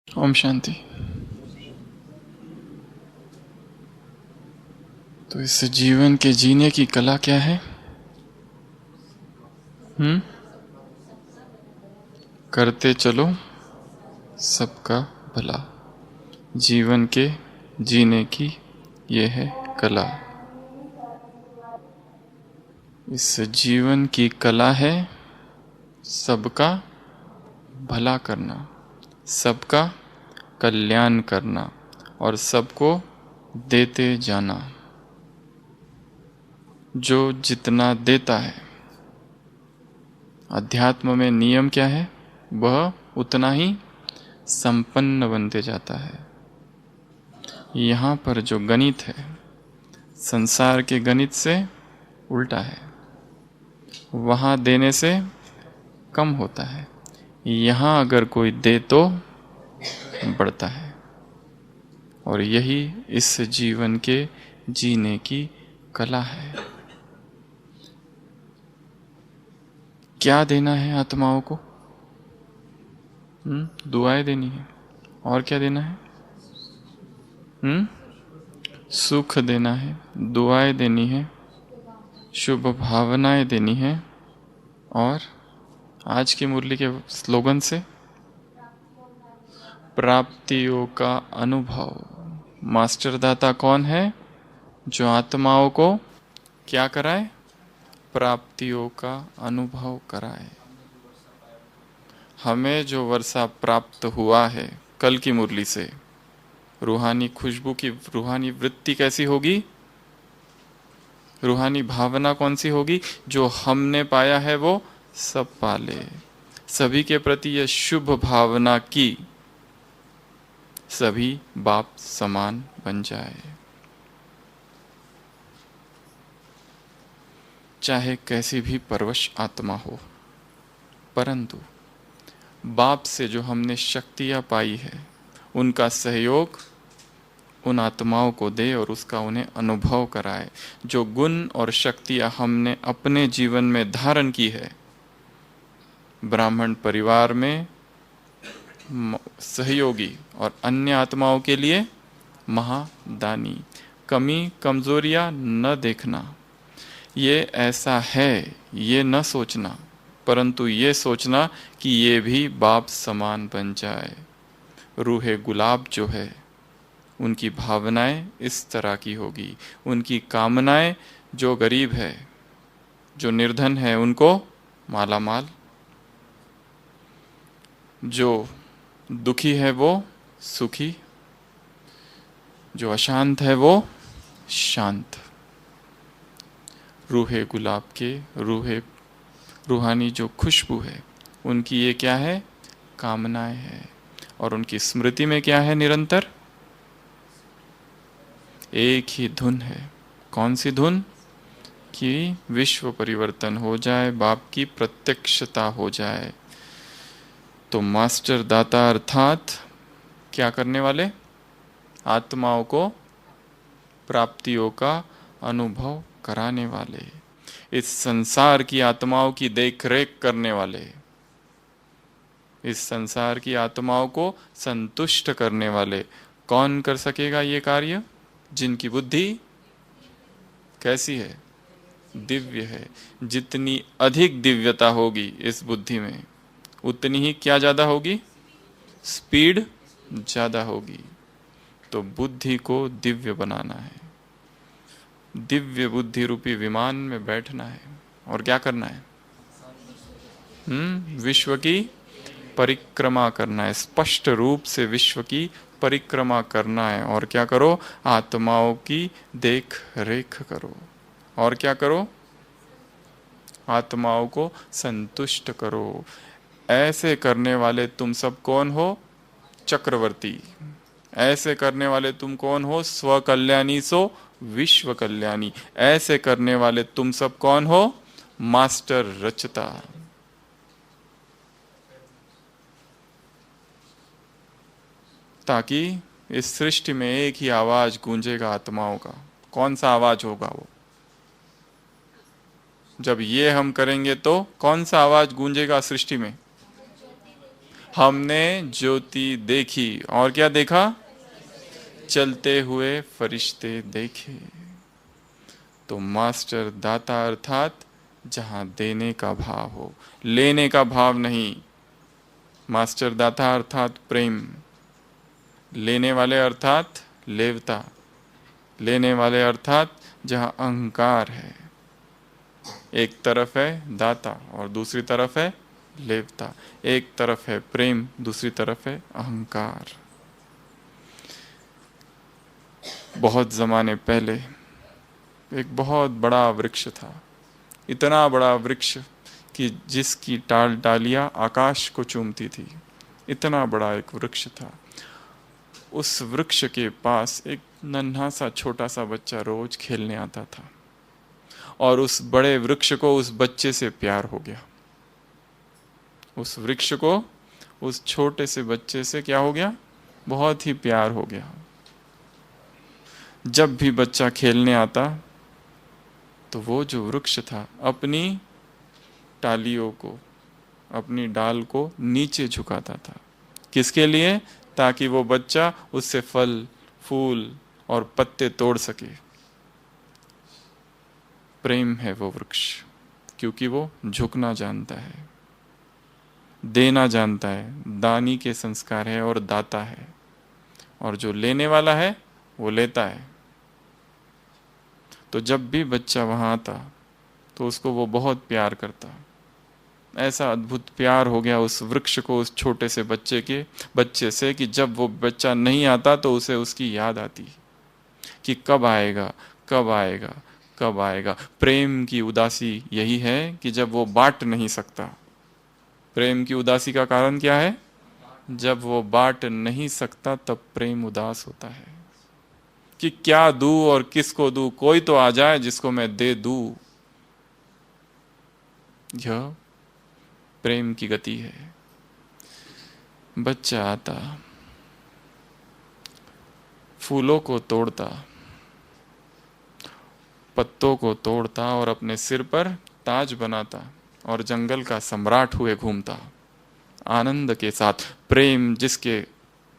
ओम शांति। तो इस जीवन के जीने की कला क्या है? करते चलो सबका भला। जीवन के जीने की ये है कला। इस जीवन की कला है सबका भला करना, सबका कल्याण करना और सबको देते जाना। जो जितना देता है, अध्यात्म में नियम क्या है? वह उतना ही संपन्न बनते जाता है। यहाँ पर जो गणित है संसार के गणित से उल्टा है। वहाँ देने से कम होता है, यहाँ अगर कोई दे तो बढ़ता है। और यही इस जीवन के जीने की कला है। क्या देना है आत्माओं को? दुआएं देनी है। और क्या देना है? सुख देना है, दुआएं देनी है, शुभ भावनाएं देनी है। और आज की मुरली के स्लोगन से प्राप्तियों का अनुभव। मास्टर दाता कौन है? जो आत्माओं को क्या कराए? प्राप्तियों का अनुभव कराए। हमें जो वर्षा प्राप्त हुआ है कल की मुरली से, रूहानी खुशबू की रूहानी वृत्ति कैसी होगी? रूहानी भावना कौन सी होगी? जो हमने पाया है वो सब पाले। सभी के प्रति यह शुभ भावना की सभी बाप समान बन जाए। चाहे कैसी भी परवश आत्मा हो, परंतु बाप से जो हमने शक्तियां पाई है उनका सहयोग उन आत्माओं को दे और उसका उन्हें अनुभव कराए। जो गुण और शक्तियां हमने अपने जीवन में धारण की है, ब्राह्मण परिवार में सहयोगी और अन्य आत्माओं के लिए महादानी। कमी कमजोरियां न देखना, ये ऐसा है ये न सोचना, परंतु ये सोचना कि ये भी बाप समान बन जाए। रूहे गुलाब जो है उनकी भावनाएं इस तरह की होगी। उनकी कामनाएं जो गरीब है, जो निर्धन है उनको माला माल, जो दुखी है वो सुखी, जो अशांत है वो शांत। रूहे गुलाब के रूहानी जो खुशबू है उनकी ये क्या है? कामनाएं है। और उनकी स्मृति में क्या है? निरंतर एक ही धुन है। कौन सी धुन? कि विश्व परिवर्तन हो जाए, बाप की प्रत्यक्षता हो जाए। तो मास्टर दाता अर्थात क्या करने वाले? आत्माओं को प्राप्तियों का अनुभव कराने वाले, इस संसार की आत्माओं की देखरेख करने वाले, इस संसार की आत्माओं को संतुष्ट करने वाले। कौन कर सकेगा ये कार्य? जिनकी बुद्धि कैसी है? दिव्य है। जितनी अधिक दिव्यता होगी इस बुद्धि में, उतनी ही क्या ज्यादा होगी? स्पीड ज्यादा होगी। तो बुद्धि को दिव्य बनाना है, दिव्य बुद्धि रूपी विमान में बैठना है। और क्या करना है? विश्व की परिक्रमा करना है। स्पष्ट रूप से विश्व की परिक्रमा करना है। और क्या करो? आत्माओं की देख रेख करो। और क्या करो? आत्माओं को संतुष्ट करो। ऐसे करने वाले तुम सब कौन हो? चक्रवर्ती। ऐसे करने वाले तुम कौन हो? स्वकल्याणी सो विश्व कल्याणी। ऐसे करने वाले तुम सब कौन हो? मास्टर रचता। ताकि इस सृष्टि में एक ही आवाज गूंजेगा आत्माओं का। कौन सा आवाज होगा वो? जब ये हम करेंगे तो कौन सा आवाज गूंजेगा सृष्टि में? हमने ज्योति देखी और क्या देखा? चलते हुए फरिश्ते देखे। तो मास्टर दाता अर्थात जहां देने का भाव हो, लेने का भाव नहीं। मास्टर दाता अर्थात प्रेम, लेने वाले अर्थात लेवता, लेने वाले अर्थात जहां अहंकार है। एक तरफ है दाता और दूसरी तरफ है लेवता, एक तरफ है प्रेम, दूसरी तरफ है अहंकार। बहुत जमाने पहले एक बहुत बड़ा वृक्ष था, इतना बड़ा वृक्ष कि जिसकी टाल डालियां आकाश को चूमती थी, इतना बड़ा एक वृक्ष था। उस वृक्ष के पास एक नन्हा सा छोटा सा बच्चा रोज खेलने आता था और उस बड़े वृक्ष को उस बच्चे से प्यार हो गया। उस वृक्ष को उस छोटे से बच्चे से क्या हो गया? बहुत ही प्यार हो गया। जब भी बच्चा खेलने आता तो वो जो वृक्ष था अपनी टालियों को, अपनी डाल को नीचे झुकाता था। किसके लिए? ताकि वो बच्चा उससे फल, फूल और पत्ते तोड़ सके। प्रेम है वो वृक्ष, क्योंकि वो झुकना जानता है, देना जानता है। दानी के संस्कार है और दाता है, और जो लेने वाला है वो लेता है। तो जब भी बच्चा वहां आता तो उसको वो बहुत प्यार करता। ऐसा अद्भुत प्यार हो गया उस वृक्ष को उस छोटे से बच्चे से कि जब वो बच्चा नहीं आता तो उसे उसकी याद आती कि कब आएगा, कब आएगा, कब आएगा। प्रेम की उदासी यही है कि जब वो बांट नहीं सकता। प्रेम की उदासी का कारण क्या है? जब वो बांट नहीं सकता तब प्रेम उदास होता है कि क्या दूं और किसको दूं, कोई तो आ जाए जिसको मैं दे दूं। यह प्रेम की गति है। बच्चा आता, फूलों को तोड़ता, पत्तों को तोड़ता और अपने सिर पर ताज बनाता और जंगल का सम्राट हुए घूमता आनंद के साथ। प्रेम जिसके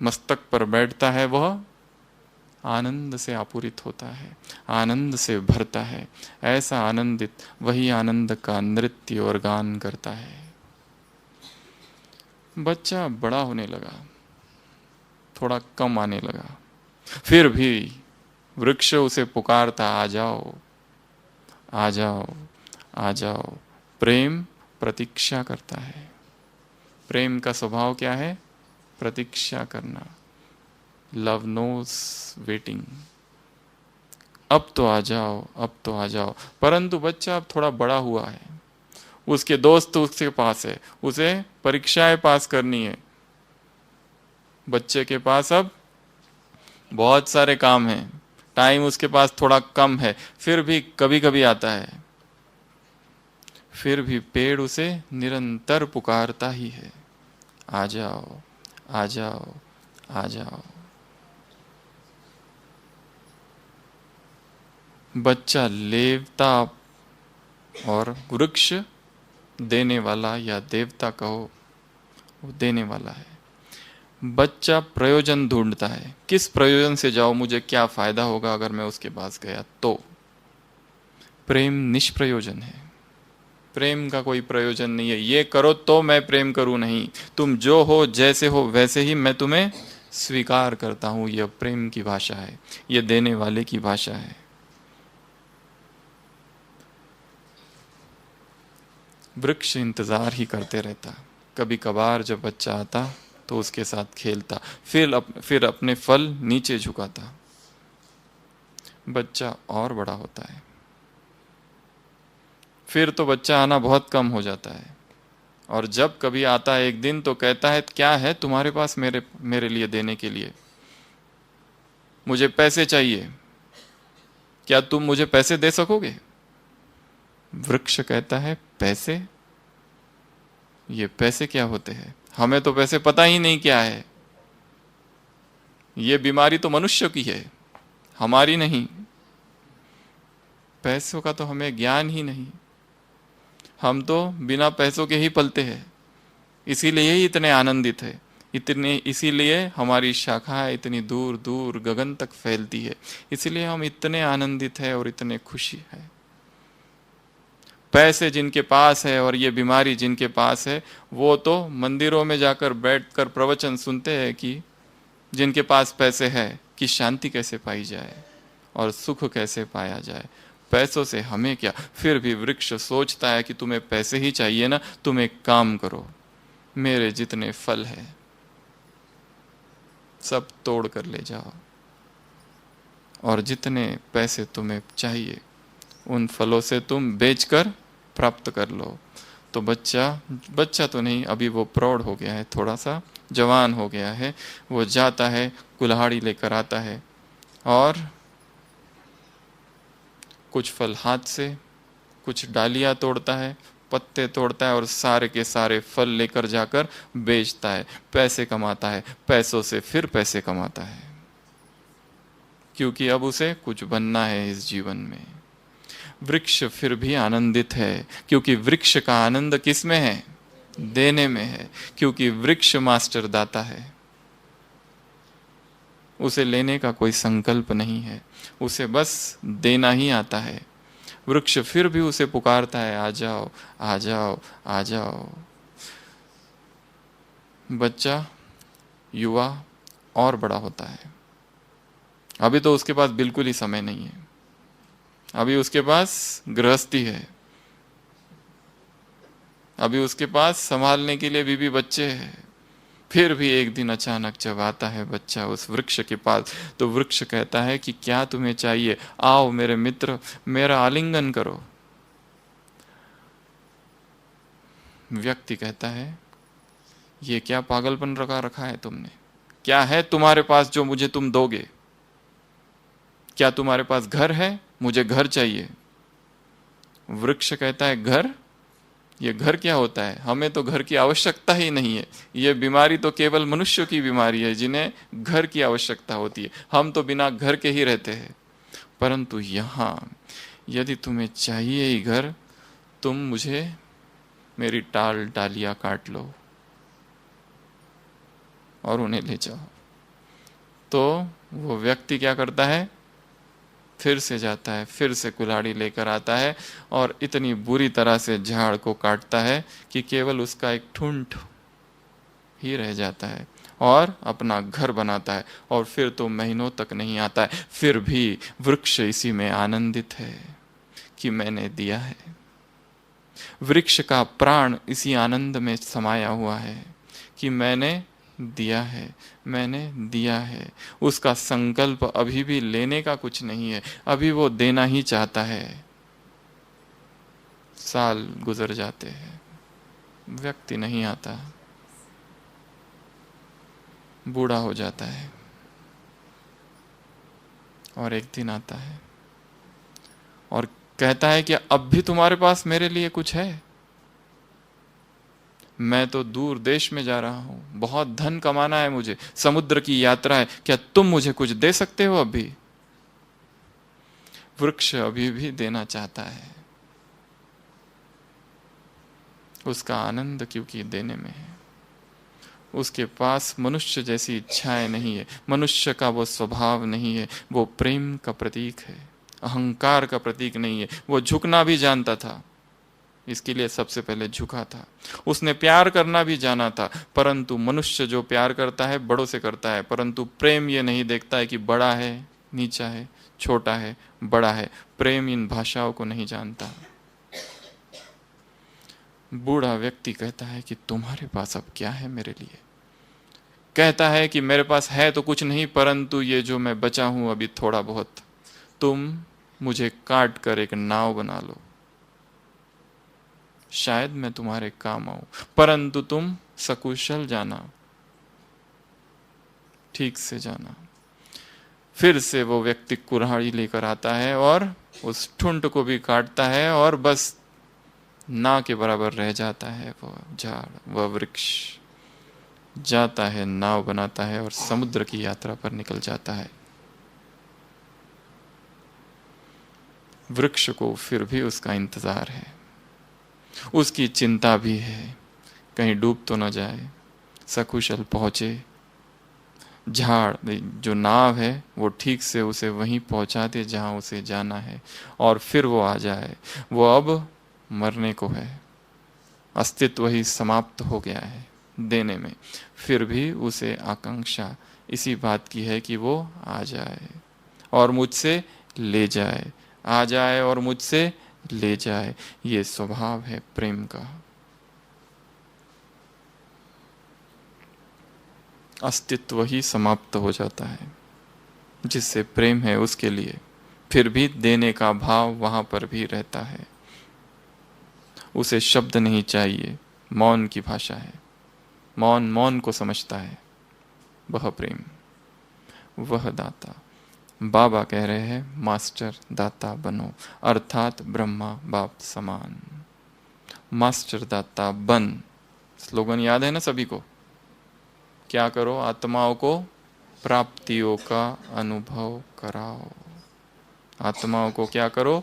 मस्तक पर बैठता है वह आनंद से आपूरित होता है, आनंद से भरता है। ऐसा आनंदित वही आनंद का नृत्य और गान करता है। बच्चा बड़ा होने लगा, थोड़ा कम आने लगा, फिर भी वृक्ष उसे पुकारता, आ जाओ, आ जाओ, आ जाओ। प्रेम प्रतीक्षा करता है। प्रेम का स्वभाव क्या है? प्रतीक्षा करना। Love knows waiting. अब तो आ जाओ, अब तो आ जाओ। परंतु बच्चा अब थोड़ा बड़ा हुआ है, उसके दोस्त उसके पास है, उसे परीक्षाएं पास करनी है। बच्चे के पास अब बहुत सारे काम हैं, टाइम उसके पास थोड़ा कम है, फिर भी कभी कभी आता है। फिर भी पेड़ उसे निरंतर पुकारता ही है, आ जाओ, आ जाओ, आ जाओ। बच्चा लेवता और वृक्ष देने वाला, या देवता कहो, वो देने वाला है। बच्चा प्रयोजन ढूंढता है, किस प्रयोजन से जाओ, मुझे क्या फायदा होगा अगर मैं उसके पास गया तो। प्रेम निष्प्रयोजन है, प्रेम का कोई प्रयोजन नहीं है। ये करो तो मैं प्रेम करूं, नहीं, तुम जो हो, जैसे हो वैसे ही मैं तुम्हें स्वीकार करता हूं। यह प्रेम की भाषा है, यह देने वाले की भाषा है। वृक्ष इंतजार ही करते रहता। कभी कभार जब बच्चा आता तो उसके साथ खेलता, फिर अपने फल नीचे झुकाता। बच्चा और बड़ा होता है, फिर तो बच्चा आना बहुत कम हो जाता है, और जब कभी आता है एक दिन तो कहता है, क्या है तुम्हारे पास मेरे लिए देने के लिए? मुझे पैसे चाहिए, क्या तुम मुझे पैसे दे सकोगे? वृक्ष कहता है, पैसे? ये पैसे क्या होते हैं? हमें तो पैसे पता ही नहीं क्या है। ये बीमारी तो मनुष्य की है, हमारी नहीं। पैसों का तो हमें ज्ञान ही नहीं, हम तो बिना पैसों के ही पलते हैं। इसीलिए ही इतने आनंदित है, इतने, इसीलिए हमारी शाखाएं इतनी दूर दूर गगन तक फैलती है, इसीलिए हम इतने आनंदित हैं और इतने खुशी है। पैसे जिनके पास है और ये बीमारी जिनके पास है, वो तो मंदिरों में जाकर बैठकर प्रवचन सुनते हैं कि जिनके पास पैसे है कि शांति कैसे पाई जाए और सुख कैसे पाया जाए। पैसों से हमें क्या। फिर भी वृक्ष सोचता है कि तुम्हें पैसे ही चाहिए ना, तुम एक काम करो, मेरे जितने फल है सब तोड़ कर ले जाओ और जितने पैसे तुम्हें चाहिए उन फलों से तुम बेचकर प्राप्त कर लो। तो बच्चा, बच्चा तो नहीं, अभी वो प्रौढ़ हो गया है, थोड़ा सा जवान हो गया है, वो जाता है, कुल्हाड़ी लेकर आता है और कुछ फल हाथ से, कुछ डालियां तोड़ता है, पत्ते तोड़ता है और सारे के सारे फल लेकर जाकर बेचता है, पैसे कमाता है, पैसों से फिर पैसे कमाता है, क्योंकि अब उसे कुछ बनना है इस जीवन में। वृक्ष फिर भी आनंदित है, क्योंकि वृक्ष का आनंद किस में है? देने में है, क्योंकि वृक्ष मास्टर दाता है। उसे लेने का कोई संकल्प नहीं है, उसे बस देना ही आता है। वृक्ष फिर भी उसे पुकारता है, आ जाओ आ जाओ आ जाओ। बच्चा, युवा और बड़ा होता है, अभी तो उसके पास बिल्कुल ही समय नहीं है, अभी उसके पास गृहस्थी है, अभी उसके पास संभालने के लिए बीवी बच्चे हैं। फिर भी एक दिन अचानक जब आता है बच्चा उस वृक्ष के पास, तो वृक्ष कहता है कि क्या तुम्हें चाहिए, आओ मेरे मित्र, मेरा आलिंगन करो। व्यक्ति कहता है, ये क्या पागलपन रखा है तुमने, क्या है तुम्हारे पास जो मुझे तुम दोगे? क्या तुम्हारे पास घर है? मुझे घर चाहिए। वृक्ष कहता है, घर? ये घर क्या होता है, हमें तो घर की आवश्यकता ही नहीं है। ये बीमारी तो केवल मनुष्यों की बीमारी है जिन्हें घर की आवश्यकता होती है, हम तो बिना घर के ही रहते हैं। परंतु यहाँ यदि तुम्हें चाहिए ही घर, तुम मुझे मेरी टाल डालियां काट लो और उन्हें ले जाओ। तो वो व्यक्ति क्या करता है, फिर से जाता है, फिर से कुल्हाड़ी लेकर आता है और इतनी बुरी तरह से झाड़ को काटता है कि केवल उसका एक ठुंठ ही रह जाता है और अपना घर बनाता है। और फिर तो महीनों तक नहीं आता है। फिर भी वृक्ष इसी में आनंदित है कि मैंने दिया है। वृक्ष का प्राण इसी आनंद में समाया हुआ है कि मैंने दिया है, मैंने दिया है। उसका संकल्प अभी भी लेने का कुछ नहीं है, अभी वो देना ही चाहता है। साल गुजर जाते हैं, व्यक्ति नहीं आता, बूढ़ा हो जाता है और एक दिन आता है और कहता है कि अब भी तुम्हारे पास मेरे लिए कुछ है? मैं तो दूर देश में जा रहा हूं, बहुत धन कमाना है मुझे, समुद्र की यात्रा है, क्या तुम मुझे कुछ दे सकते हो? अभी वृक्ष अभी भी देना चाहता है, उसका आनंद क्योंकि देने में है। उसके पास मनुष्य जैसी इच्छाएं नहीं है, मनुष्य का वो स्वभाव नहीं है, वो प्रेम का प्रतीक है, अहंकार का प्रतीक नहीं है। वो झुकना भी जानता था, इसके लिए सबसे पहले झुका था। उसने प्यार करना भी जाना था, परंतु मनुष्य जो प्यार करता है बड़ों से करता है, परंतु प्रेम ये नहीं देखता है कि बड़ा है, नीचा है, छोटा है, बड़ा है। प्रेम इन भाषाओं को नहीं जानता। बूढ़ा व्यक्ति कहता है कि तुम्हारे पास अब क्या है मेरे लिए? कहता है कि मेरे पास है तो कुछ नहीं, परंतु ये जो मैं बचा हूं अभी थोड़ा बहुत, तुम मुझे काट कर एक नाव बना लो, शायद मैं तुम्हारे काम आऊं, परंतु तुम सकुशल जाना, ठीक से जाना। फिर से वो व्यक्ति कुल्हाड़ी लेकर आता है और उस ठुंड को भी काटता है और बस ना के बराबर रह जाता है वो झाड़, वह वृक्ष। जाता है, नाव बनाता है और समुद्र की यात्रा पर निकल जाता है। वृक्ष को फिर भी उसका इंतजार है, उसकी चिंता भी है कहीं डूब तो न जाए, सकुशल पहुँचे। झाड़ जो नाव है वो ठीक से उसे वहीं पहुंचा दे जहां उसे जाना है, और फिर वो आ जाए। वो अब मरने को है, अस्तित्व ही समाप्त हो गया है देने में, फिर भी उसे आकांक्षा इसी बात की है कि वो आ जाए और मुझसे ले जाए, आ जाए और मुझसे ले जाए। ये स्वभाव है प्रेम का। अस्तित्व ही समाप्त हो जाता है जिससे प्रेम है उसके लिए, फिर भी देने का भाव वहां पर भी रहता है। उसे शब्द नहीं चाहिए, मौन की भाषा है। मौन मौन को समझता है। वह प्रेम, वह दाता। बाबा कह रहे हैं मास्टर दाता बनो, अर्थात ब्रह्मा बाप समान। मास्टर दाता बन, स्लोगन याद है ना सभी को? क्या करो? आत्माओं को प्राप्तियों का अनुभव कराओ। आत्माओं को क्या करो?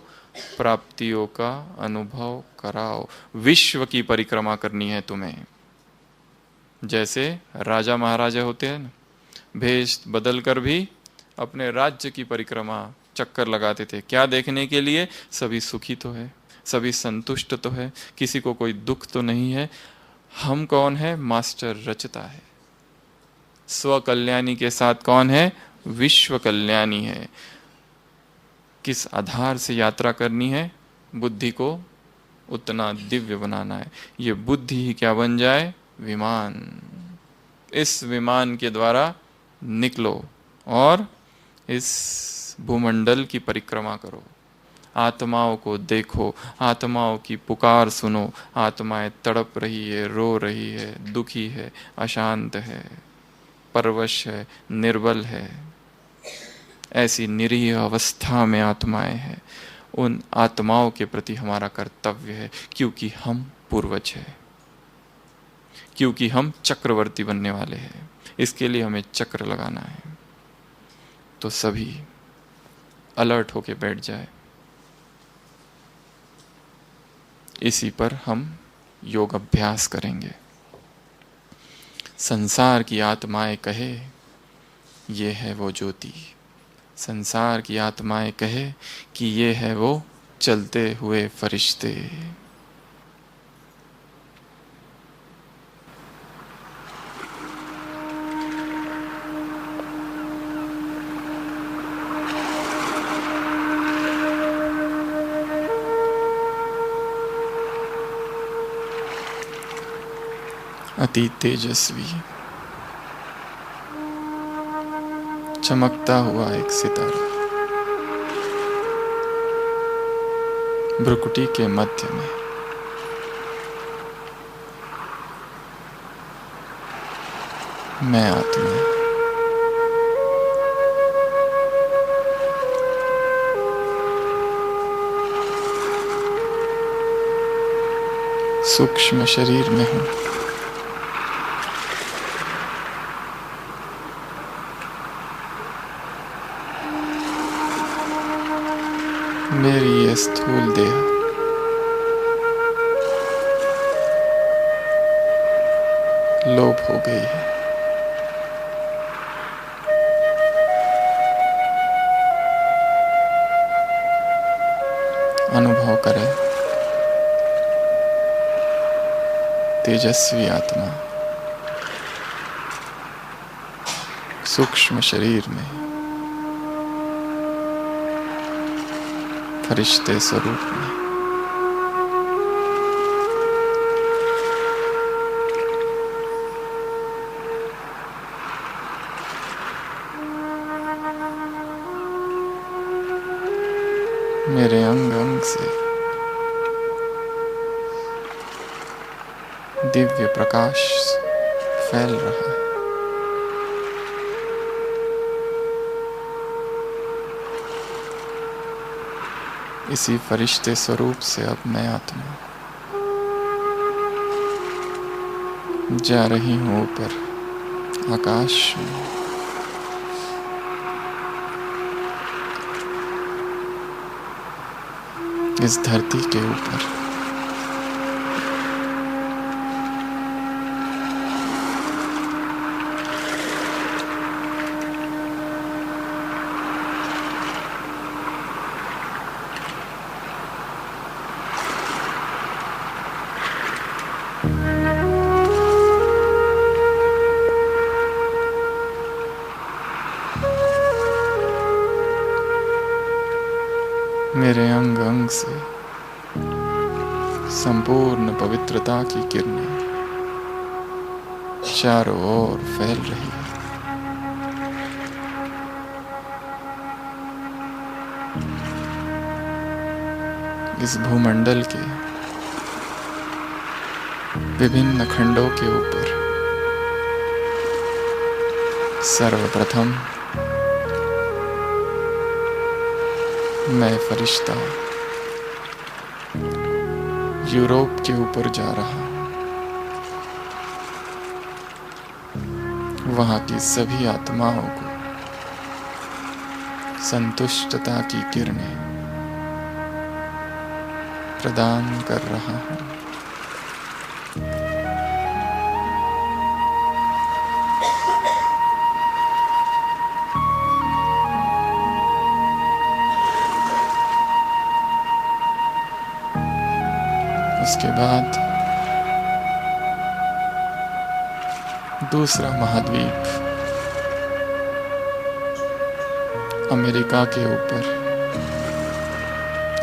प्राप्तियों का अनुभव कराओ। विश्व की परिक्रमा करनी है तुम्हें। जैसे राजा महाराजा होते हैं ना, भेष बदल कर भी अपने राज्य की परिक्रमा चक्कर लगाते थे। क्या देखने के लिए? सभी सुखी तो है, सभी संतुष्ट तो है, किसी को कोई दुख तो नहीं है। हम कौन है? मास्टर रचता है। स्व कल्याणी के साथ कौन है? विश्व कल्याणी है। किस आधार से यात्रा करनी है? बुद्धि को उतना दिव्य बनाना है। ये बुद्धि ही क्या बन जाए? विमान। इस विमान के द्वारा निकलो और इस भूमंडल की परिक्रमा करो। आत्माओं को देखो, आत्माओं की पुकार सुनो। आत्माएं तड़प रही है, रो रही है, दुखी है, अशांत है, परवश है, निर्बल है। ऐसी निरीह अवस्था में आत्माएं हैं। उन आत्माओं के प्रति हमारा कर्तव्य है, क्योंकि हम पूर्वज हैं, क्योंकि हम चक्रवर्ती बनने वाले हैं। इसके लिए हमें चक्र लगाना है। तो सभी अलर्ट होके बैठ जाए। इसी पर हम योग अभ्यास करेंगे। संसार की आत्माएं कहे ये है वो ज्योति। संसार की आत्माएं कहे कि ये है वो चलते हुए फरिश्ते। अति तेजस्वी चमकता हुआ एक सितारा भ्रुकुटी के मध्य में। मैं आत्मा, सूक्ष्म शरीर में हूं। मेरी ये स्थूल देह लोप हो गई है। अनुभव करें तेजस्वी आत्मा सूक्ष्म शरीर में फरिश्ते स्वरूप में। मेरे अंग अंग से दिव्य प्रकाश फैल रहा है। इसी फरिश्ते स्वरूप से अब मैं आत्मा जा रही हूं ऊपर आकाश में। इस धरती के ऊपर मेरे अंग अंग से संपूर्ण पवित्रता की किरणें चारों ओर फैल रही है। इस भूमंडल के विभिन्न खंडों के ऊपर सर्वप्रथम मैं फरिश्ता यूरोप के ऊपर जा रहा हूं। वहां की सभी आत्माओं को संतुष्टता की किरणें प्रदान कर रहा हूं। उसके बाद दूसरा महाद्वीप अमेरिका के ऊपर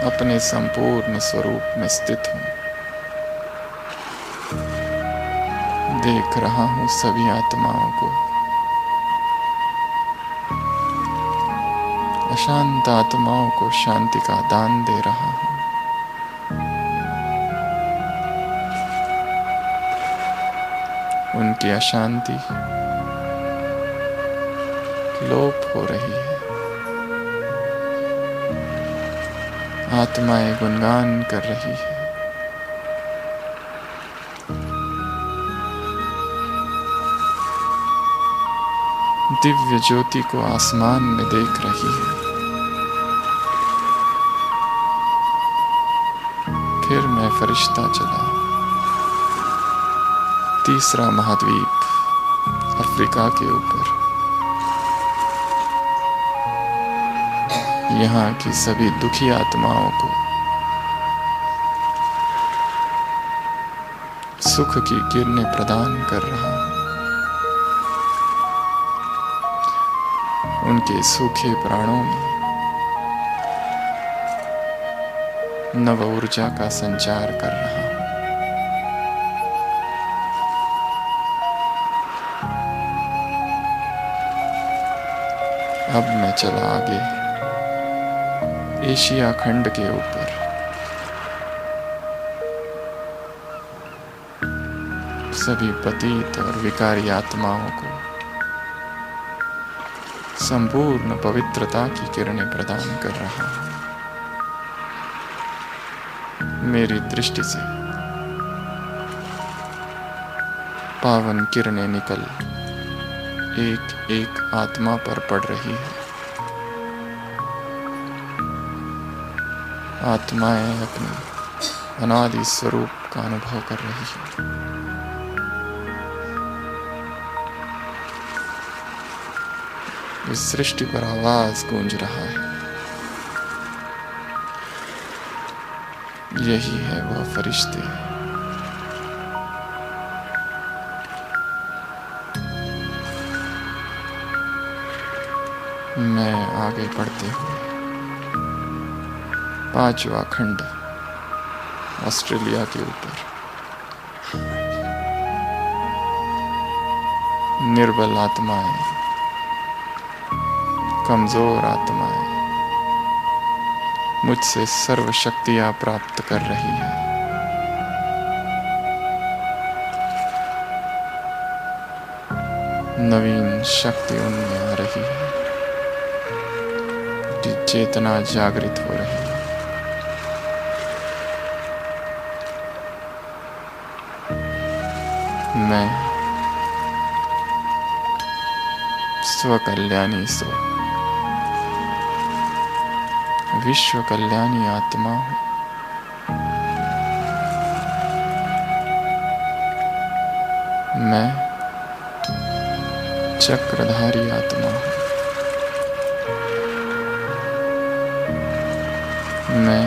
अपने संपूर्ण स्वरूप में स्थित हूं। देख रहा हूं सभी आत्माओं को, अशांत आत्माओं को शांति का दान दे रहा हूं। उनकी अशांति लोप हो रही है। आत्माएं गुणगान कर रही है। दिव्य ज्योति को आसमान में देख रही है। फिर मैं फरिश्ता चला। तीसरा महाद्वीप अफ्रीका के ऊपर। यहाँ की सभी दुखी आत्माओं को सुख की किरणें प्रदान कर रहा हूं। उनके सूखे प्राणों में नव ऊर्जा का संचार कर रहा हूं। अब मैं चला आगे एशिया खंड के ऊपर। सभी पतित और विकारी आत्माओं को संपूर्ण पवित्रता की किरणें प्रदान कर रहा हूं। मेरी दृष्टि से पावन किरणें निकल एक एक आत्मा पर पड़ रही है। आत्माएं अपने अनादि स्वरूप का अनुभव कर रही है। इस सृष्टि पर आवाज गूंज रहा है। यही है वह फरिश्ते। मैं आगे बढ़ते हुए पांचवा खंड ऑस्ट्रेलिया के ऊपर निर्बल आत्माएं, कमजोर आत्माएं मुझसे सर्व शक्तियां प्राप्त कर रही है। नवीन शक्ति उनमें आ रही है। चेतना जागृत हो रही है। मैं स्वकल्याणी सो विश्व कल्याणी आत्मा हूं। मैं चक्रधारी आत्मा हूं। मैं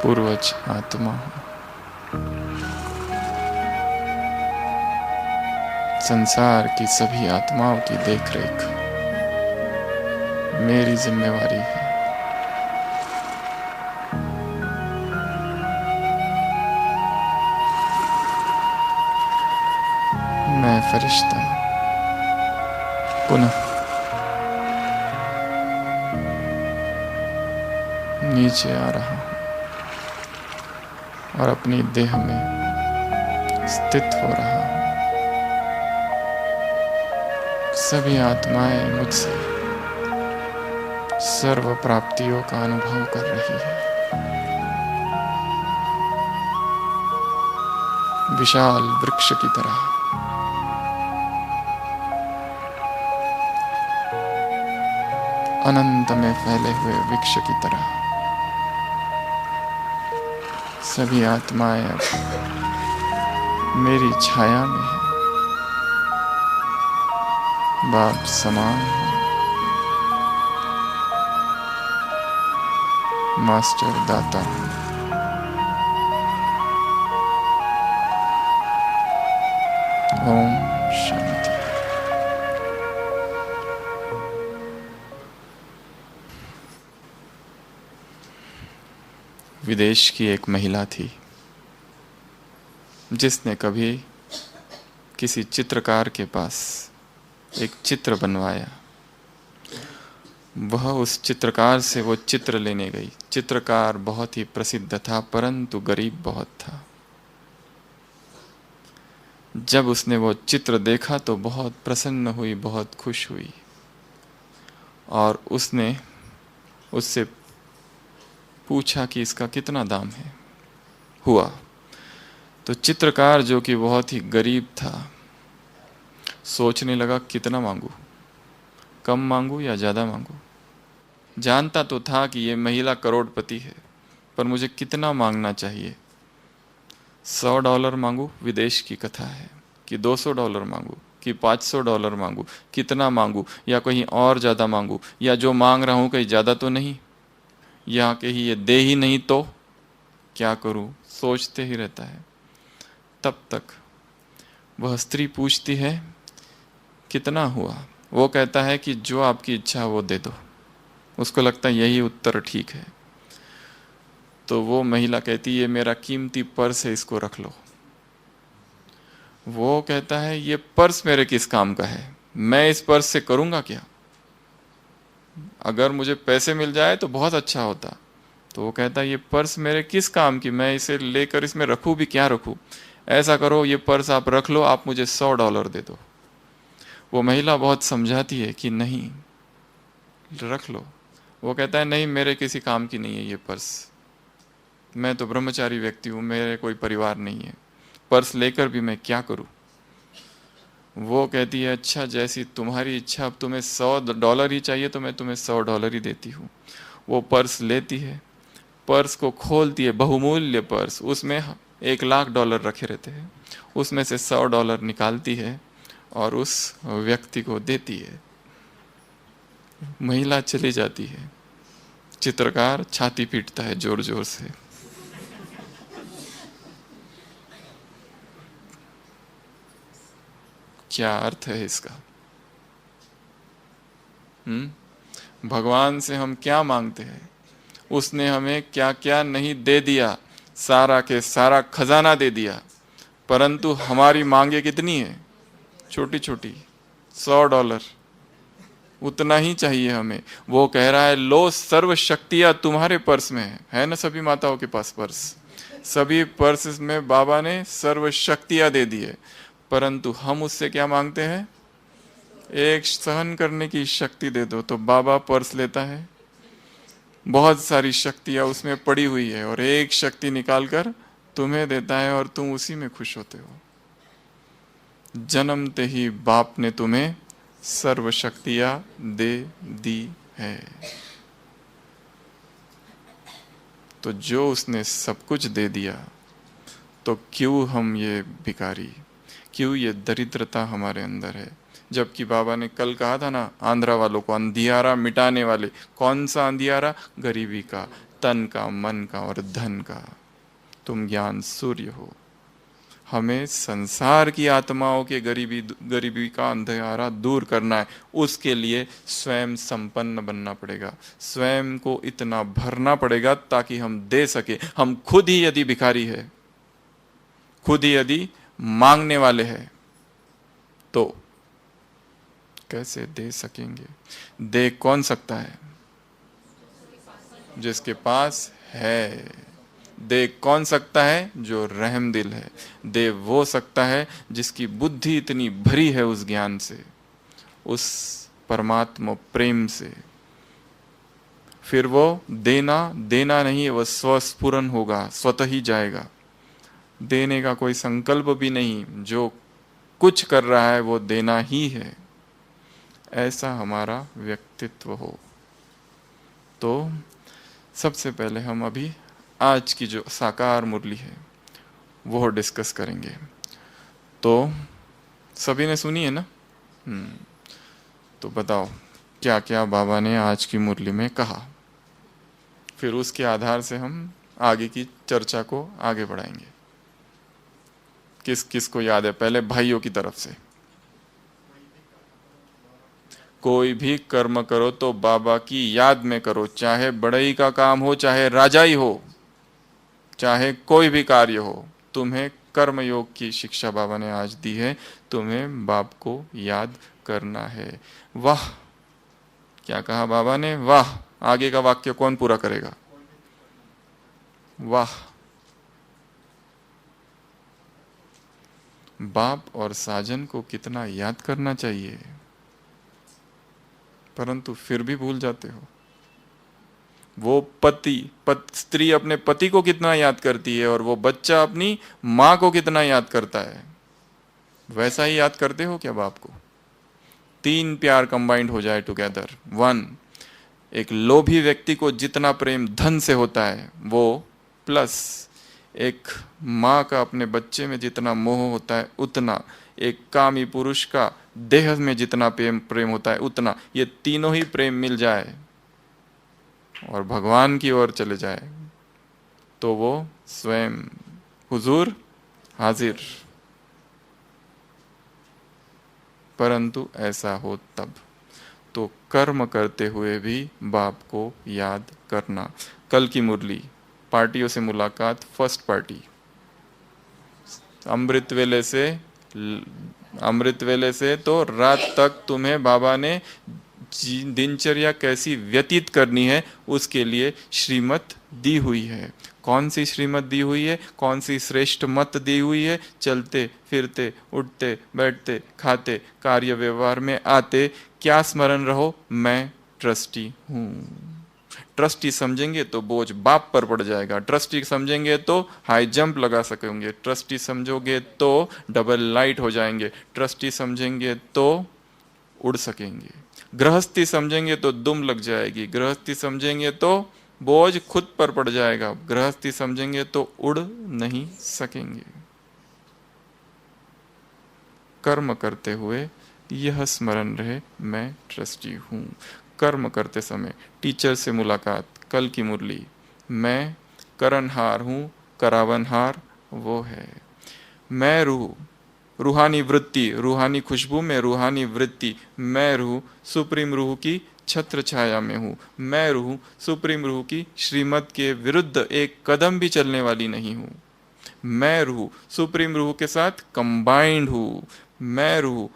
पूर्वज आत्मा हूं। संसार की सभी आत्माओं की देखरेख मेरी जिम्मेवारी है। फरिश्ता पुनः नीचे आ रहा हूं और अपनी देह में स्थित हो रहा हूं। सभी आत्माएं मुझसे सर्व प्राप्तियों का अनुभव कर रही है। विशाल वृक्ष की तरह अनंत में फैले हुए वृक्ष की तरह सभी आत्माएं अब मेरी छाया में है। बाप समान है, मास्टर दाता है। ओम शांति। विदेश की एक महिला थी जिसने कभी किसी चित्रकार के पास एक चित्र बनवाया। वह उस चित्रकार से वो चित्र लेने गई। चित्रकार बहुत ही प्रसिद्ध था परंतु गरीब बहुत था। जब उसने वो चित्र देखा तो बहुत प्रसन्न हुई, बहुत खुश हुई और उसने उससे पूछा कि इसका कितना दाम है। हुआ तो चित्रकार जो कि बहुत ही गरीब था सोचने लगा कितना मांगू, कम मांगू या ज़्यादा मांगू। जानता तो था कि ये महिला करोड़पति है पर मुझे कितना मांगना चाहिए। $100 मांगू, विदेश की कथा है, कि $200 मांगू, कि $500 मांगू, कितना मांगू या कहीं और ज़्यादा मांगू, या जो मांग रहा हूँ कहीं ज़्यादा तो नहीं, या कहीं ये दे ही नहीं तो क्या करूँ, सोचते ही रहता है। तब तक वह स्त्री पूछती है कितना हुआ। वो कहता है कि जो आपकी इच्छा वो दे दो। उसको लगता है यही उत्तर ठीक है। तो वो महिला कहती ये मेरा कीमती पर्स है, इसको रख लो। वो कहता है ये पर्स मेरे किस काम का है, मैं इस पर्स से करूँगा क्या। अगर मुझे पैसे मिल जाए तो बहुत अच्छा होता। तो वो कहता है ये पर्स मेरे किस काम की, मैं इसे लेकर इसमें रखूँ भी क्या रखूँ। ऐसा करो ये पर्स आप रख लो, आप मुझे $100 दे दो। वो महिला बहुत समझाती है कि नहीं रख लो। वो कहता है नहीं मेरे किसी काम की नहीं है ये पर्स, मैं तो ब्रह्मचारी व्यक्ति हूँ, मेरे कोई परिवार नहीं है, पर्स लेकर भी मैं क्या करूँ। वो कहती है अच्छा जैसी तुम्हारी इच्छा, अब तुम्हें $100 ही चाहिए तो मैं तुम्हें $100 ही देती हूँ। वो पर्स लेती है, पर्स को खोलती है, बहुमूल्य पर्स, उसमें $1,00,000 रखे रहते हैं। उसमें से $100 निकालती है और उस व्यक्ति को देती है। महिला चली जाती है। चित्रकार छाती पीटता है जोर जोर से। क्या अर्थ है इसका? भगवान से हम क्या मांगते हैं, उसने हमें क्या क्या नहीं दे दिया, सारा के सारा खजाना दे दिया, परंतु हमारी मांगे कितनी है, छोटी छोटी। $100 उतना ही चाहिए हमें। वो कह रहा है लो सर्व शक्तियां तुम्हारे पर्स में है ना। सभी माताओं के पास पर्स, सभी पर्स में बाबा ने सर्व शक्तियां दे दी है, परंतु हम उससे क्या मांगते हैं, एक सहन करने की शक्ति दे दो। तो बाबा पर्स लेता है, बहुत सारी शक्तियां उसमें पड़ी हुई है और एक शक्ति निकालकर तुम्हें देता है और तुम उसी में खुश होते हो। जन्मते ही बाप ने तुम्हें सर्व शक्तियां दे दी है, तो जो उसने सब कुछ दे दिया तो क्यों हम ये भिखारी, क्यों ये दरिद्रता हमारे अंदर है। जबकि बाबा ने कल कहा था ना, आंध्रा वालों को अंधियारा मिटाने वाले। कौन सा अंधियारा? गरीबी का, तन का, मन का और धन का। तुम ज्ञान सूर्य हो। हमें संसार की आत्माओं के गरीबी का अंधियारा दूर करना है। उसके लिए स्वयं संपन्न बनना पड़ेगा, स्वयं को इतना भरना पड़ेगा ताकि हम दे सके। हम खुद ही यदि भिखारी है, खुद ही यदि मांगने वाले हैं, तो कैसे दे सकेंगे? दे कौन सकता है? जिसके पास है। दे कौन सकता है? जो रहम दिल है। दे वो सकता है जिसकी बुद्धि इतनी भरी है उस ज्ञान से, उस परमात्मा प्रेम से। फिर वो देना देना नहीं है, वह स्वस्फुरन होगा, स्वतः ही जाएगा। देने का कोई संकल्प भी नहीं, जो कुछ कर रहा है वो देना ही है। ऐसा हमारा व्यक्तित्व हो। तो सबसे पहले हम अभी आज की जो साकार मुरली है वो डिस्कस करेंगे। तो सभी ने सुनी है ना? तो बताओ क्या क्या बाबा ने आज की मुरली में कहा, फिर उसके आधार से हम आगे की चर्चा को आगे बढ़ाएंगे। किस किस को याद है? पहले भाइयों की तरफ से। कोई भी कर्म करो तो बाबा की याद में करो, चाहे बड़ई का काम हो, चाहे राजाई हो, चाहे कोई भी कार्य हो। तुम्हें कर्म योग की शिक्षा बाबा ने आज दी है, तुम्हें बाप को याद करना है। वाह, क्या कहा बाबा ने? वाह। आगे का वाक्य कौन पूरा करेगा? वाह। बाप और साजन को कितना याद करना चाहिए, परंतु फिर भी भूल जाते हो। वो स्त्री अपने पति को कितना याद करती है और वो बच्चा अपनी माँ को कितना याद करता है। वैसा ही याद करते हो क्या बाप को? तीन प्यार कंबाइंड हो जाए टुगेदर, वन। एक लोभी व्यक्ति को जितना प्रेम धन से होता है वो, प्लस एक माँ का अपने बच्चे में जितना मोह होता है उतना, एक कामी पुरुष का देह में जितना प्रेम होता है उतना, ये तीनों ही प्रेम मिल जाए और भगवान की ओर चले जाए तो वो स्वयं हुजूर हाजिर। परंतु ऐसा हो तब तो कर्म करते हुए भी बाप को याद करना। कल की मुरली, पार्टियों से मुलाकात, फर्स्ट पार्टी। अमृत वेले से तो रात तक तुम्हें बाबा ने दिनचर्या कैसी व्यतीत करनी है उसके लिए श्रीमत दी हुई है। कौन सी श्रीमत दी हुई है? कौन सी श्रेष्ठ मत दी हुई है? चलते फिरते, उठते बैठते, खाते, कार्य व्यवहार में आते क्या स्मरण रहो? मैं ट्रस्टी हूँ। ट्रस्टी समझेंगे तो बोझ बाप पर पड़ जाएगा। ट्रस्टी समझेंगे तो हाई जंप लगा सकेंगे। ट्रस्टी समझोगे तो डबल लाइट हो जाएंगे। ट्रस्टी समझेंगे तो उड़ सकेंगे। गृहस्थी समझेंगे तो दुम लग जाएगी। गृहस्थी समझेंगे तो बोझ खुद पर पड़ जाएगा। गृहस्थी समझेंगे तो उड़ नहीं सकेंगे। कर्म करते हुए यह स्मरण रहे, मैं ट्रस्टी हूं। कर्म करते समय टीचर से मुलाकात, कल की मुरली, मैं करनहार हूं, करावनहार वो है। मैं रूह, रूहानी वृत्ति, रूहानी खुशबू में रूहानी वृत्ति। मैं रूह सुप्रीम रूह की छत्र छाया में हूँ। मैं रूह सुप्रीम रूह की श्रीमत के विरुद्ध एक कदम भी चलने वाली नहीं हूँ। मैं रूह सुप्रीम रूह के साथ कंबाइंड हूँ। मैं रूह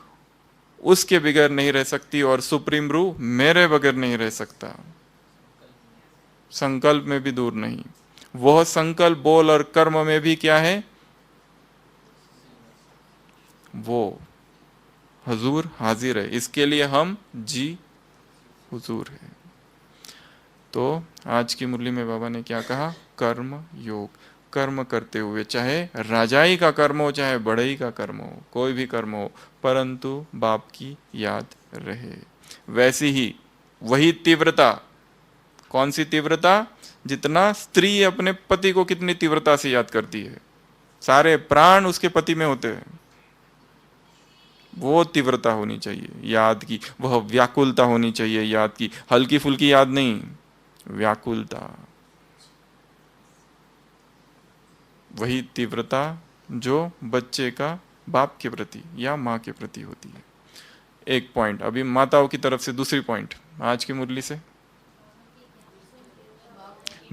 उसके बगैर नहीं रह सकती और सुप्रीम रूह मेरे बगैर नहीं रह सकता। संकल्प में भी दूर नहीं। वह संकल्प बोल और कर्म में भी क्या है? वो हुजूर हाजिर है। इसके लिए हम जी हुजूर है। तो आज की मुरली में बाबा ने क्या कहा? कर्म योग। कर्म करते हुए, चाहे राजाई का कर्म हो, चाहे बढ़ई का कर्म हो, कोई भी कर्म हो, परंतु बाप की याद रहे। वैसी ही वही तीव्रता, कौन सी तीव्रता? जितना स्त्री अपने पति को कितनी तीव्रता से याद करती है, सारे प्राण उसके पति में होते हैं। वो तीव्रता होनी चाहिए याद की, वह व्याकुलता होनी चाहिए याद की। हल्की फुल्की याद नहीं, व्याकुलता। वही तीव्रता जो बच्चे का बाप के प्रति या माँ के प्रति होती है। एक पॉइंट अभी माताओं की तरफ से, दूसरी पॉइंट आज की मुरली से,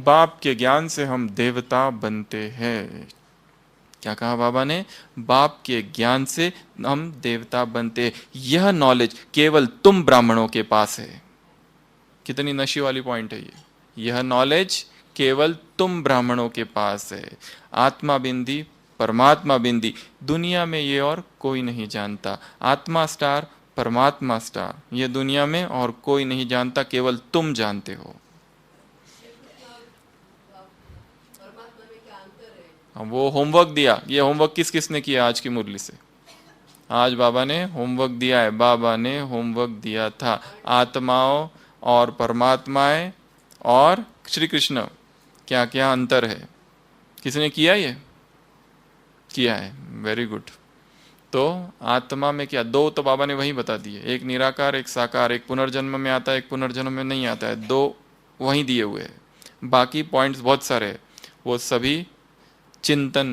बाप के ज्ञान से हम देवता बनते हैं। क्या कहा बाबा ने? बाप के ज्ञान से हम देवता बनते, यह नॉलेज केवल तुम ब्राह्मणों के पास है। कितनी नशे वाली पॉइंट है ये। यह नॉलेज केवल तुम ब्राह्मणों के पास है। आत्मा बिंदी, परमात्मा बिंदी, दुनिया में ये और कोई नहीं जानता। आत्मा स्टार, परमात्मा स्टार, ये दुनिया में और कोई नहीं जानता, केवल तुम जानते हो। वो होमवर्क दिया, ये होमवर्क किस किसने किया आज की मुरली से? आज बाबा ने होमवर्क दिया है, बाबा ने होमवर्क दिया था। आत्माओं और परमात्माएं और श्री कृष्ण, क्या क्या अंतर है, किसने किया? ये किया है, वेरी गुड। तो आत्मा में क्या, दो तो बाबा ने वही बता दिए, एक निराकार एक साकार, एक पुनर्जन्म में आता है एक पुनर्जन्म में नहीं आता है, दो वहीं दिए हुए हैं। बाकी पॉइंट्स बहुत सारे हैं, वो सभी चिंतन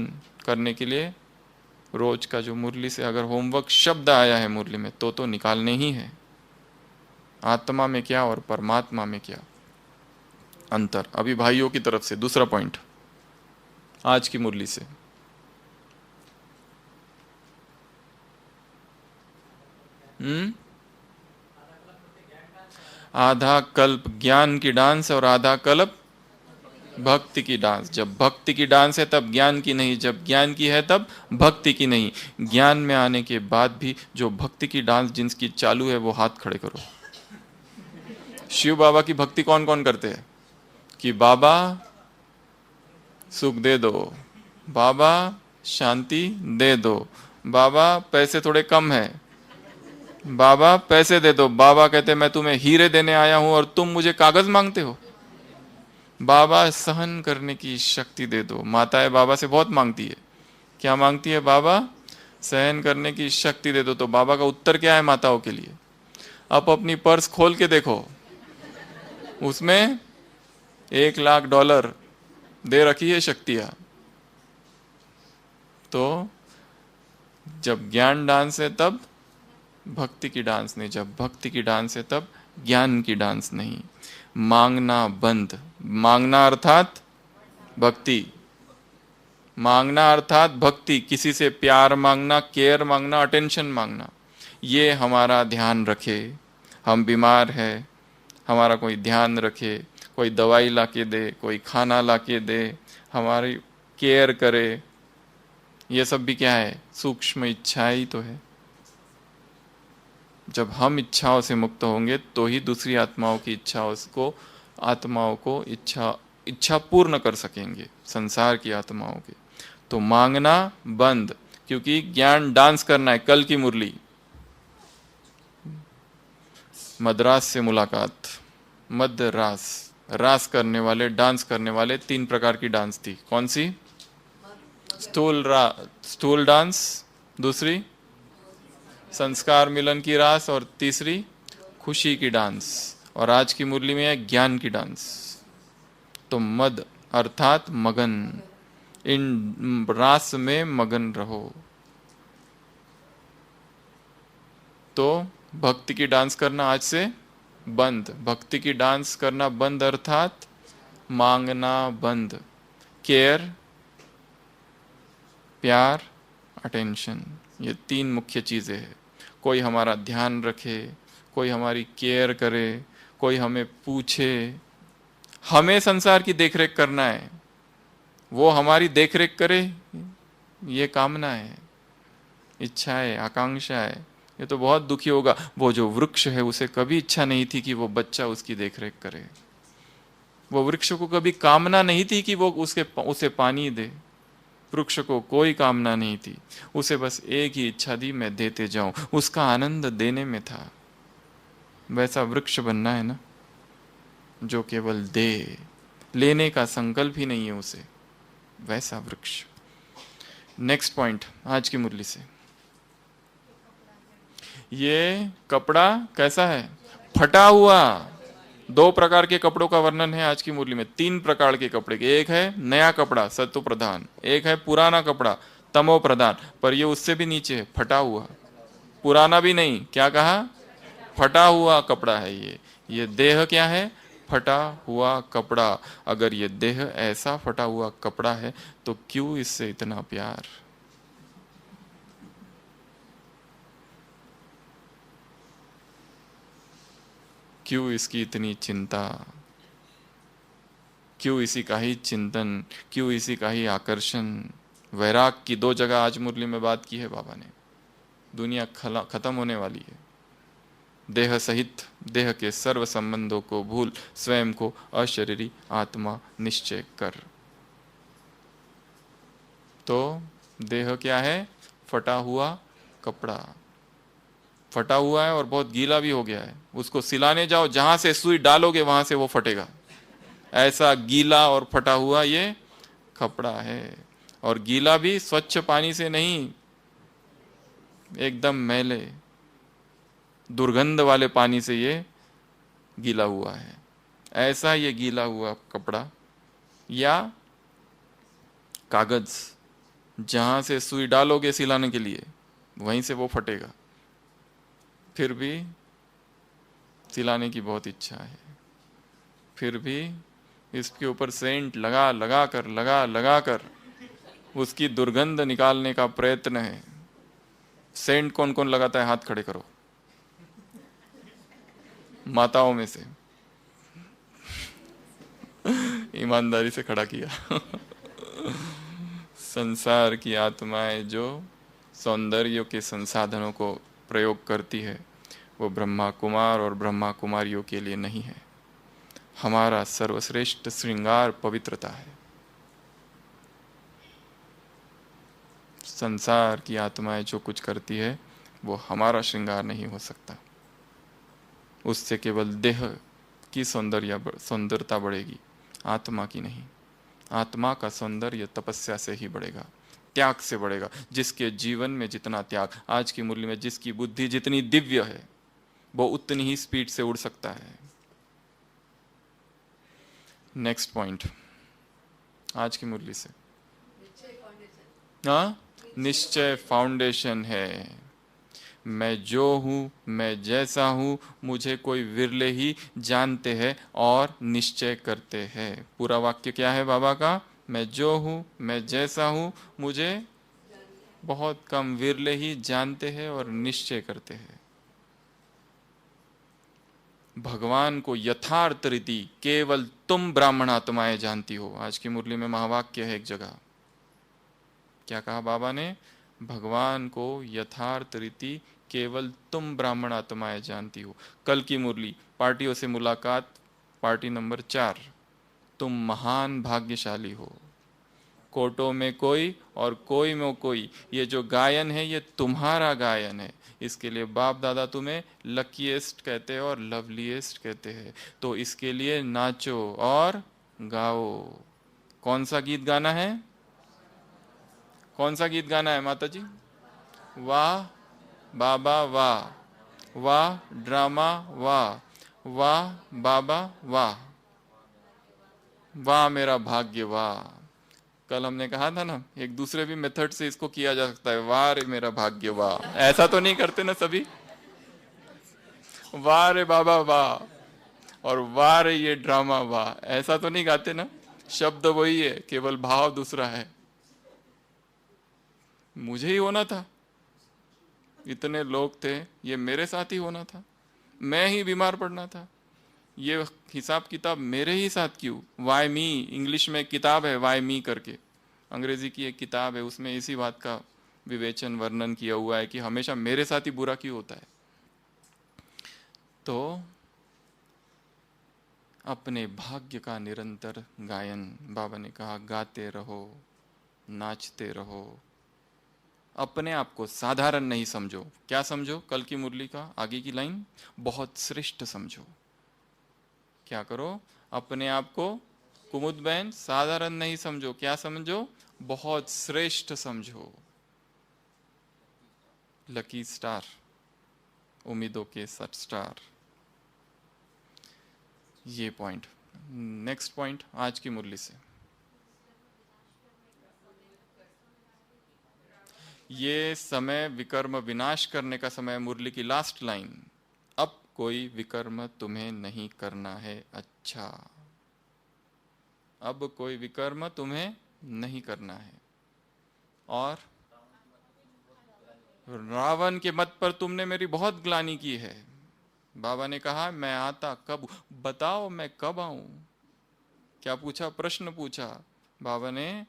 करने के लिए रोज का जो मुरली से अगर होमवर्क शब्द आया है मुरली में तो निकालने ही है। आत्मा में क्या और परमात्मा में क्या अंतर। अभी भाइयों की तरफ से दूसरा पॉइंट आज की मुरली से। आधा कल्प ज्ञान की डांस और आधा कल्प भक्ति की डांस। जब भक्ति की डांस है तब ज्ञान की नहीं, जब ज्ञान की है तब भक्ति की नहीं। ज्ञान में आने के बाद भी जो भक्ति की डांस जिनकी चालू है वो हाथ खड़े करो। शिव बाबा की भक्ति कौन कौन करते हैं? कि बाबा सुख दे दो, बाबा शांति दे दो, बाबा पैसे थोड़े कम है, बाबा पैसे दे दो। बाबा कहते मैं तुम्हें हीरे देने आया हूं और तुम मुझे कागज मांगते हो। बाबा सहन करने की शक्ति दे दो। माताएं बाबा से बहुत मांगती है, क्या मांगती है? बाबा सहन करने की शक्ति दे दो। तो बाबा का उत्तर क्या है माताओं के लिए? आप अपनी पर्स खोल के देखो, उसमें $1,00,000 दे रखी है शक्तियां। तो जब ज्ञान डांस है तब भक्ति की डांस नहीं, जब भक्ति की डांस है तब ज्ञान की डांस नहीं। मांगना बंद, मांगना अर्थात भक्ति, मांगना अर्थात भक्ति, किसी से प्यार मांगना, केयर मांगना, अटेंशन मांगना, ये हमारा ध्यान रखे। हम बीमार है, हमारा कोई ध्यान रखे, कोई दवाई ला के दे, कोई खाना ला के दे, हमारी केयर करे, ये सब भी क्या है? सूक्ष्म इच्छा ही तो है। जब हम इच्छाओं से मुक्त होंगे तो ही दूसरी आत्माओं की इच्छाओं को, आत्माओं को इच्छा पूर्ण कर सकेंगे, संसार की आत्माओं के। तो मांगना बंद, क्योंकि ज्ञान डांस करना है। कल की मुरली मद्रास से मुलाकात, मध्य रास, रास करने वाले, डांस करने वाले, 3 प्रकार की डांस थी। कौन सी? स्थूल डांस, दूसरी संस्कार मिलन की रास, और तीसरी खुशी की डांस। और आज की मुरली में है ज्ञान की डांस। तो मद अर्थात मगन, इन रास में मगन रहो। तो भक्ति की डांस करना आज से बंद, भक्ति की डांस करना बंद अर्थात मांगना बंद। केयर, प्यार, अटेंशन, ये 3 मुख्य चीजें हैं। कोई हमारा ध्यान रखे, कोई हमारी केयर करे, कोई हमें पूछे। हमें संसार की देखरेख करना है, वो हमारी देखरेख करे, ये कामना है, इच्छा है, आकांक्षा है। ये तो बहुत दुखी होगा। वो जो वृक्ष है उसे कभी इच्छा नहीं थी कि वो बच्चा उसकी देखरेख करे। वो वृक्ष को कभी कामना नहीं थी कि वो उसे पानी दे। वृक्ष को कोई कामना नहीं थी, उसे बस एक ही इच्छा थी, मैं देते जाऊं। उसका आनंद देने में था। वैसा वृक्ष बनना है ना, जो केवल दे, लेने का संकल्प ही नहीं है उसे, वैसा वृक्ष। नेक्स्ट पॉइंट आज की मुरली से। ये कपड़ा कैसा है? फटा हुआ। 2 प्रकार के कपड़ों का वर्णन है आज की मुरली में। 3 प्रकार के कपड़े के, एक है नया कपड़ा सत्व प्रधान, एक है पुराना कपड़ा तमो प्रधान, पर ये उससे भी नीचे है, फटा हुआ। पुराना भी नहीं, क्या कहा? फटा हुआ कपड़ा है ये। देह क्या है? फटा हुआ कपड़ा। अगर ये देह ऐसा फटा हुआ कपड़ा है तो क्यों इससे इतना प्यार? क्यों इसकी इतनी चिंता? क्यों इसी का ही चिंतन? क्यों इसी का ही आकर्षण? वैराग की 2 जगह आज मुरली में बात की है बाबा ने। दुनिया खत्म होने वाली है। देह सहित देह के सर्व संबंधों को भूल स्वयं को अशरीरी आत्मा निश्चय कर। तो देह क्या है? फटा हुआ कपड़ा। फटा हुआ है और बहुत गीला भी हो गया है। उसको सिलाने जाओ, जहां से सुई डालोगे वहां से वो फटेगा। ऐसा गीला और फटा हुआ ये कपड़ा है। और गीला भी स्वच्छ पानी से नहीं, एकदम मैले दुर्गंध वाले पानी से ये गीला हुआ है। ऐसा ये गीला हुआ कपड़ा या कागज, जहां से सुई डालोगे सिलाने के लिए वहीं से वो फटेगा। फिर भी सिलाने की बहुत इच्छा है, फिर भी इसके ऊपर सेंट लगा कर उसकी दुर्गंध निकालने का प्रयत्न है। सेंट कौन कौन लगाता है? हाथ खड़े करो, माताओं में से। ईमानदारी से खड़ा किया। संसार की आत्माएं जो सौंदर्य के संसाधनों को प्रयोग करती है वो ब्रह्मा कुमार और ब्रह्मा कुमारियों के लिए नहीं है। हमारा सर्वश्रेष्ठ श्रृंगार पवित्रता है। संसार की आत्माएं जो कुछ करती है वो हमारा श्रृंगार नहीं हो सकता। उससे केवल देह की सौंदर्यता बढ़ेगी, आत्मा की नहीं। आत्मा का सौंदर्य तपस्या से ही बढ़ेगा, त्याग से बढ़ेगा। जिसके जीवन में जितना त्याग, आज की मुरली में जिसकी बुद्धि जितनी दिव्य है वो उतनी ही स्पीड से उड़ सकता है। नेक्स्ट पॉइंट आज की मुरली से, हाँ, निश्चय फाउंडेशन है। मैं जो हूँ, मैं जैसा हूँ, मुझे कोई विरले ही जानते हैं और निश्चय करते हैं। पूरा वाक्य क्या है बाबा का? मैं जो हूँ, मैं जैसा हूँ, मुझे बहुत कम विरले ही जानते हैं और निश्चय करते हैं। भगवान को यथार्थ रीति केवल तुम ब्राह्मण आत्माएं जानती हो। आज की मुरली में महावाक्य है एक जगह। क्या कहा बाबा ने? भगवान को यथार्थ रीति केवल तुम ब्राह्मण आत्माएं जानती हो। कल की मुरली, पार्टियों से मुलाकात, पार्टी नंबर 4। तुम महान भाग्यशाली हो। कोटों में कोई और कोई में कोई, ये जो गायन है ये तुम्हारा गायन है। इसके लिए बाप दादा तुम्हें लकीएस्ट कहते हैं और लवलीएस्ट कहते हैं। तो इसके लिए नाचो और गाओ। कौन सा गीत गाना है? कौन सा गीत गाना है माता जी? वाह बाबा वाह, वाह ड्रामा वाह, वाह बाबा वाह, वाह मेरा भाग्य वाह। कल हमने कहा था ना, एक दूसरे भी मेथड से इसको किया जा सकता है। वाह रे मेरा भाग्य वाह, ऐसा तो नहीं करते ना सभी? वाह रे बाबा वाह, और वाह रे ये ड्रामा वाह, ऐसा तो नहीं गाते ना? शब्द वही है, केवल भाव दूसरा है। मुझे ही होना था, इतने लोग थे, ये मेरे साथ ही होना था, मैं ही बीमार पड़ना था। ये हिसाब किताब मेरे ही साथ क्यों? वाई मी, इंग्लिश में किताब है वाई मी करके, अंग्रेजी की एक किताब है, उसमें इसी बात का विवेचन वर्णन किया हुआ है कि हमेशा मेरे साथ ही बुरा क्यों होता है। तो अपने भाग्य का निरंतर गायन, बाबा ने कहा गाते रहो, नाचते रहो। अपने आप को साधारण नहीं समझो। क्या समझो? कल की मुरली का आगे की लाइन, बहुत श्रेष्ठ समझो। क्या करो? अपने आप को कुमुद बहन साधारण नहीं समझो। क्या समझो? बहुत श्रेष्ठ समझो। लकी स्टार, उम्मीदों के स्टार। ये पॉइंट। नेक्स्ट पॉइंट आज की मुरली से, ये समय विकर्म विनाश करने का समय। मुरली की लास्ट लाइन। अब कोई विकर्म तुम्हें नहीं करना है। अच्छा, अब कोई विकर्म तुम्हें नहीं करना है। और रावण के मत पर तुमने मेरी बहुत ग्लानि की है। बाबा ने कहा मैं आता कब, बताओ मैं कब आऊं। क्या पूछा, प्रश्न पूछा बाबा ने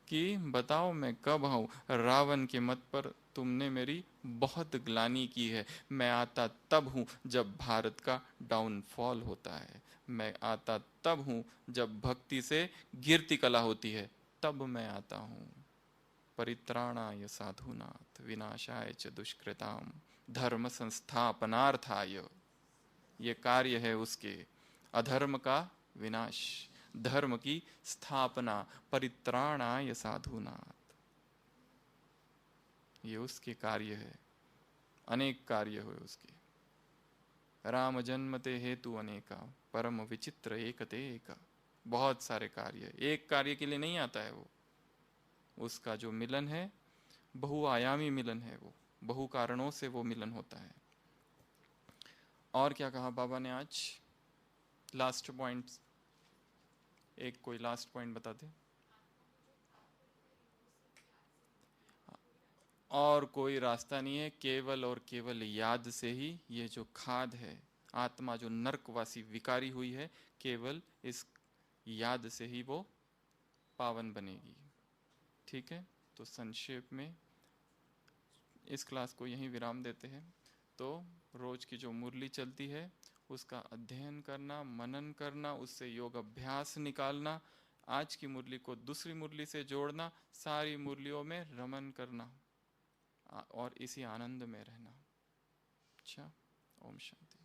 कि बताओ मैं कब आऊं। रावण के मत पर तुमने मेरी बहुत ग्लानि की है। मैं आता तब हूं जब भारत का डाउनफॉल होता है। मैं आता तब हूं जब भक्ति से गिरती कला होती है, तब मैं आता हूं। परित्राणाय साधुनाथ विनाशाय च दुष्कृताम धर्म संस्थापनार्थाय, ये कार्य है उसके। अधर्म का विनाश, धर्म की स्थापना। परित्राणाय साधुनाथ, ये उसके कार्य है। अनेक कार्य हुए उसके। राम जन्मते हेतु अनेका परम विचित्र एकते एका। बहुत सारे कार्य, एक कार्य के लिए नहीं आता है वो। उसका जो मिलन है बहुआयामी मिलन है, वो बहु कारणों से वो मिलन होता है। और क्या कहा बाबा ने आज? लास्ट पॉइंट, एक कोई लास्ट पॉइंट बता दे। और कोई रास्ता नहीं है, केवल और केवल याद से ही ये जो खाद है, आत्मा जो नरकवासी विकारी हुई है, केवल इस याद से ही वो पावन बनेगी। ठीक है, तो संक्षेप में इस क्लास को यहीं विराम देते हैं। तो रोज की जो मुरली चलती है उसका अध्ययन करना, मनन करना, उससे योग अभ्यास निकालना, आज की मुरली को दूसरी मुरली से जोड़ना, सारी मुरलियों में रमन करना और इसी आनंद में रहना। अच्छा, ओम शांति।